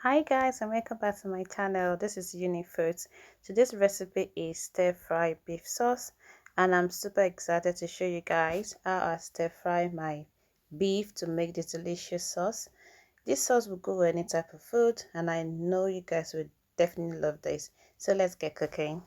Hi guys, and welcome back to my channel. This is Eunikfoods. Today's recipe is stir fry beef sauce, and I'm super excited to show you guys how I stir fry my beef to make this delicious sauce. This sauce will go with any type of food, and I know you guys would definitely love this. So let's get cooking.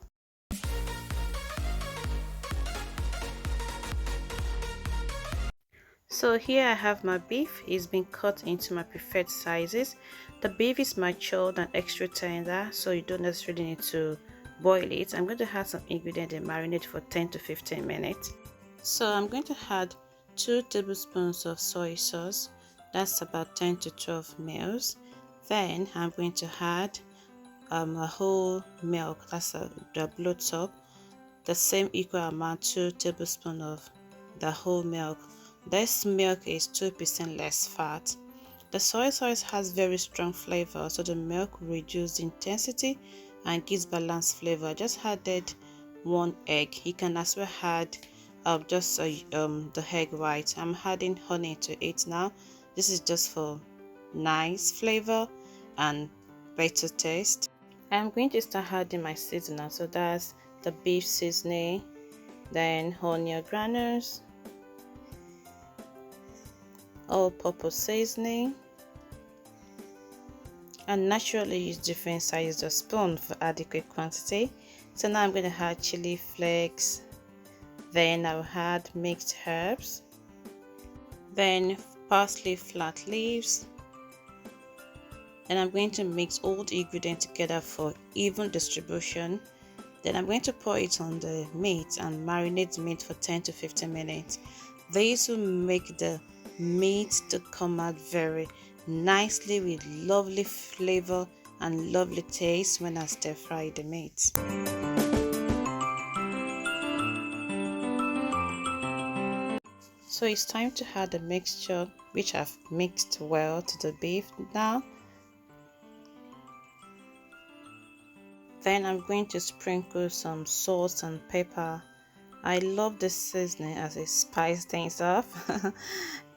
So here I have my beef. It's been cut into my preferred sizes. The beef is matured and extra tender, so you don't necessarily need to boil it. I'm going to add some ingredients and marinate for 10 to 15 minutes. So I'm going to add 2 tablespoons of soy sauce. That's about 10 to 12 mils. Then I'm going to add a whole milk. That's the blood top. The same equal amount, 2 tablespoons of the whole milk. This milk is 2% less fat. The soy sauce has very strong flavor, so the milk will reduce the intensity and gives balanced flavor. I just added 1 egg. You can as well add the egg white. I'm adding honey to it now. This is just for nice flavor and better taste. I'm going to start adding my seasoning. So that's the beef seasoning, then onion granules, all-purpose seasoning, and naturally use different sizes of spoon for adequate quantity. So now I'm going to add chili flakes, then I'll add mixed herbs, then parsley flat leaves, and I'm going to mix all the ingredients together for even distribution. Then I'm going to pour it on the meat and marinate the meat for 10 to 15 minutes. This will make the meat to come out very nicely with lovely flavor and lovely taste when I stir fry the meat. So it's time to add the mixture which I've mixed well to the beef now. Then I'm going to sprinkle some salt and pepper. I love this seasoning as it spices things up.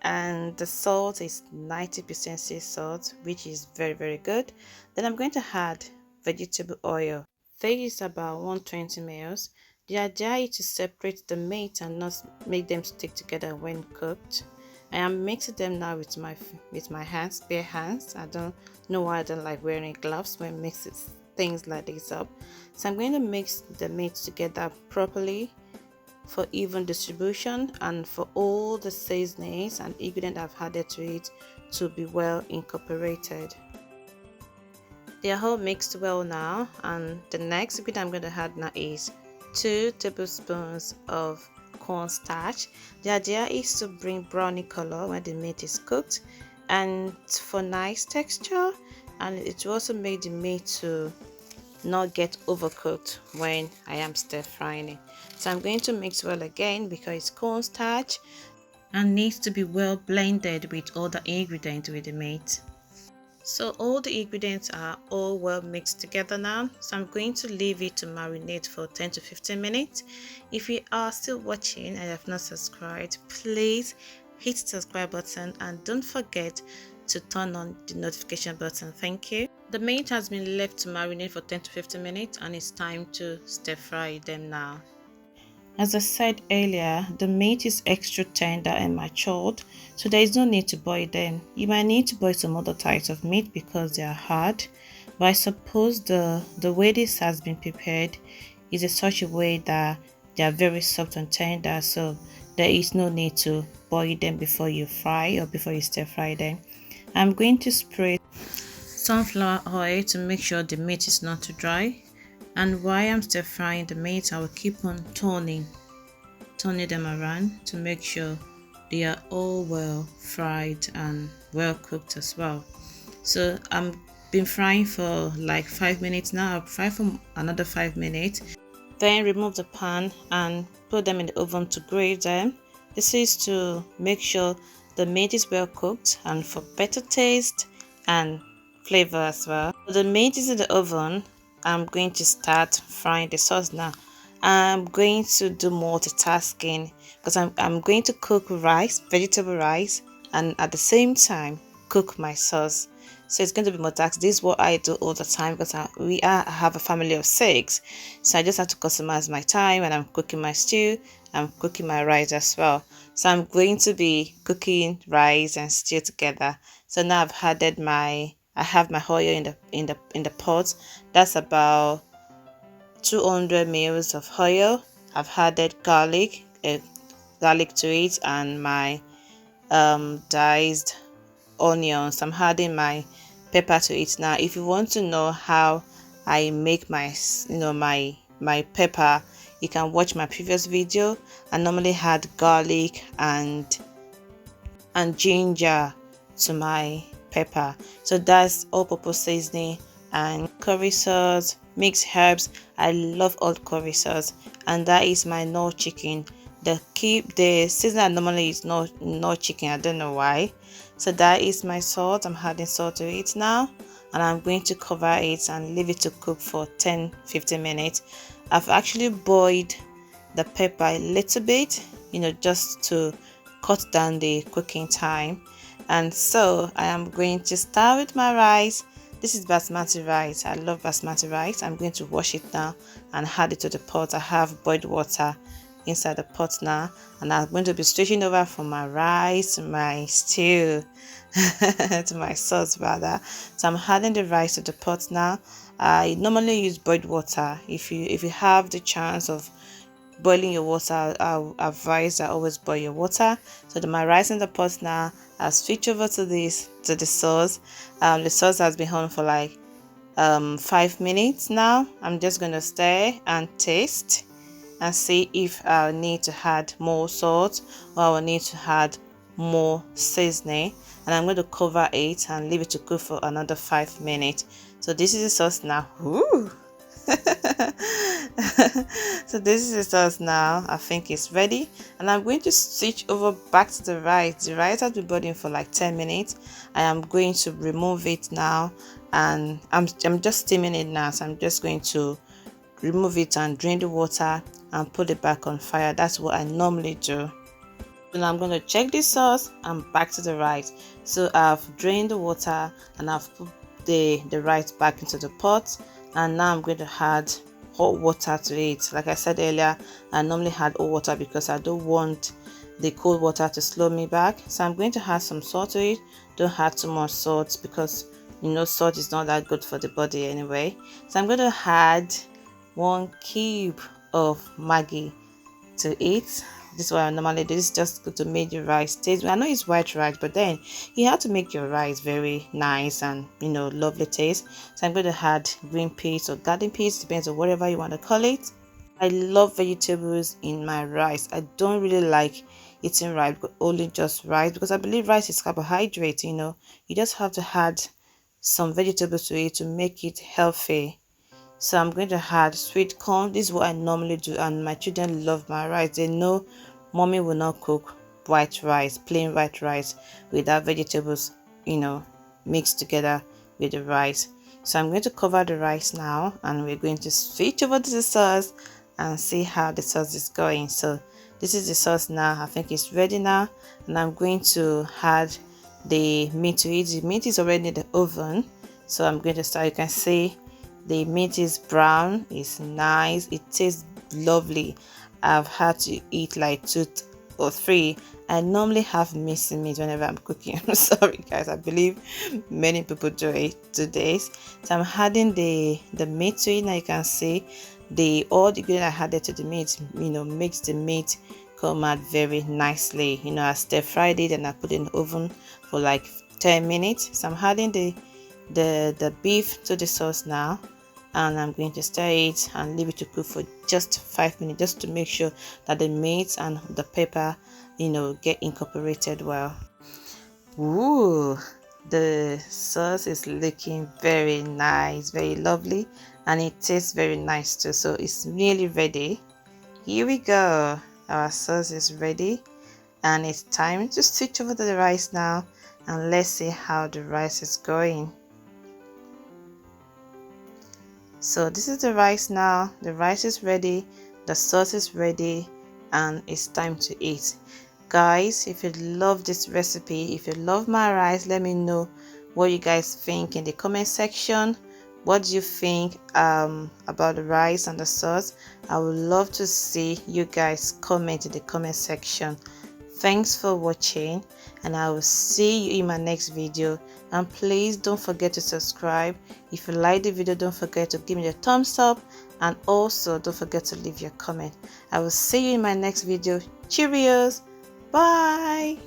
And the salt is 90% sea salt, which is very good. Then I'm going to add vegetable oil. This is about 120 ml. The idea is to separate the meat and not make them stick together when cooked. I am mixing them now with my hands, bare hands. I don't know why I don't like wearing gloves when mixing things like this up. So I'm going to mix the meat together properly for even distribution and for all the seasonings and ingredients I've added to it to be well incorporated. They are all mixed well now, and the next ingredient I'm going to add now is 2 tablespoons of cornstarch. The idea is to bring brownie color when the meat is cooked and for nice texture, and it will also make the meat to not get overcooked when I am stir frying it. So I'm going to mix well again because it's cornstarch and needs to be well blended with all the ingredients with the meat. So all the ingredients are all well mixed together now. So I'm going to leave it to marinate for 10 to 15 minutes. If you are still watching and have not subscribed, please hit the subscribe button and don't forget to turn on the notification button. Thank you. The meat has been left to marinate for 10 to 15 minutes and it's time to stir fry them now. As I said earlier, the meat is extra tender and matured, so there is no need to boil them. You might need to boil some other types of meat because they are hard, but I suppose the way this has been prepared is in such a way that they are very soft and tender, so there is no need to boil them before you fry or before you stir fry them. I'm going to spray sunflower oil to make sure the meat is not too dry, and while I'm stir frying the meat I will keep on turning them around to make sure they are all well fried and well cooked as well. So I'm been frying for like 5 minutes now. I'll fry for another 5 minutes, then remove the pan and put them in the oven to grill them. This is to make sure the meat is well cooked and for better taste and flavor as well. The meat is in the oven. I'm going to start frying the sauce now. I'm going to do multitasking because I'm going to cook rice, vegetable rice, and at the same time cook my sauce. so it's going to be more tax. This is what I do all the time because I have a family of 6, so I just have to customize my time when I'm cooking my stew. I'm cooking my rice as well, so I'm going to be cooking rice and stew together. So now I have my oil in the pot. That's about 200 mils of oil. I've added garlic to it, and my diced onions. I'm adding my pepper to it. Now if you want to know how I make my my pepper, you can watch my previous video. I normally add garlic and ginger to my pepper. So that's all purpose seasoning and curry sauce, mixed herbs. I love all curry sauce, and that is my Knorr chicken. The season I normally is no chicken. I don't know why. So that is my salt. I'm adding salt to it now, and I'm going to cover it and leave it to cook for 10-15 minutes. I've actually boiled the pepper a little bit, just to cut down the cooking time. And so I am going to start with my rice. This is basmati rice. I love basmati rice. I'm going to wash it now and add it to the pot. I have boiled water inside the pot now, and I'm going to be switching over from my rice to my stew to my sauce rather. So I'm adding the rice to the pot now. I normally use boiled water. If you have the chance of boiling your water, I advise that always boil your water. So my rice in the pot now. I'll switch over to the sauce. The sauce has been on for like 5 minutes now. I'm just gonna stir and taste and see if I need to add more salt or I will need to add more seasoning. And I'm going to cover it and leave it to cook for another 5 minutes. So this is the sauce now. Ooh. So this is the sauce now. I think it's ready, and I'm going to switch over back to the rice. The rice has been boiling for like 10 minutes. I am going to remove it now, and I'm just steaming it now. So I'm just going to remove it and drain the water and put it back on fire. That's what I normally do. Then I'm going to check the sauce and back to the rice. So I've drained the water and I've put the rice back into the pot, and now I'm going to add hot water to it. Like I said earlier, I normally add hot water because I don't want the cold water to slow me back. So I'm going to add some salt to it. Don't add too much salt because salt is not that good for the body anyway. So I'm going to add 1 cube of maggi to it. This is what I normally do. This is just good to make the rice taste. I know it's white rice, but then you have to make your rice very nice and lovely taste. So I'm going to add green peas or garden peas, depends on whatever you want to call it. I love vegetables in my rice. I don't really like eating rice, but only just rice, because I believe rice is carbohydrate. You just have to add some vegetables to it to make it healthy. So I'm going to add sweet corn. This is what I normally do, and my children love my rice. They know mommy will not cook white rice, plain white rice, without vegetables mixed together with the rice. So I'm going to cover the rice now, and we're going to switch over to the sauce and see how the sauce is going. So this is the sauce now. I think it's ready now, and I'm going to add the meat to it. The meat is already in the oven, so I'm going to start. You can see the meat is brown, it's nice, it tastes lovely. I've had to eat like 2 or 3. I normally have missing meat whenever I'm cooking. I'm sorry guys, I believe many people do it today. So I'm adding the meat to it. Now you can see all the ingredient I added to the meat makes the meat come out very nicely. I stir fried it and I put it in the oven for like 10 minutes. So I'm adding the beef to the sauce now, and I'm going to stir it and leave it to cook for just 5 minutes, just to make sure that the meat and the pepper get incorporated well. Ooh, the sauce is looking very nice, very lovely, and it tastes very nice too. So it's nearly ready. Here we go. Our sauce is ready, and it's time to switch over to the rice now, and let's see how the rice is going. So this is the rice now. The rice is ready, the sauce is ready, and it's time to eat. Guys, if you love this recipe, if you love my rice, let me know what you guys think in the comment section. What do you think about the rice and the sauce? I would love to see you guys comment in the comment section. Thanks for watching, and I will see you in my next video. And please don't forget to subscribe. If you like the video, don't forget to give me a thumbs up, and also don't forget to leave your comment. I will see you in my next video. Cheerios, bye.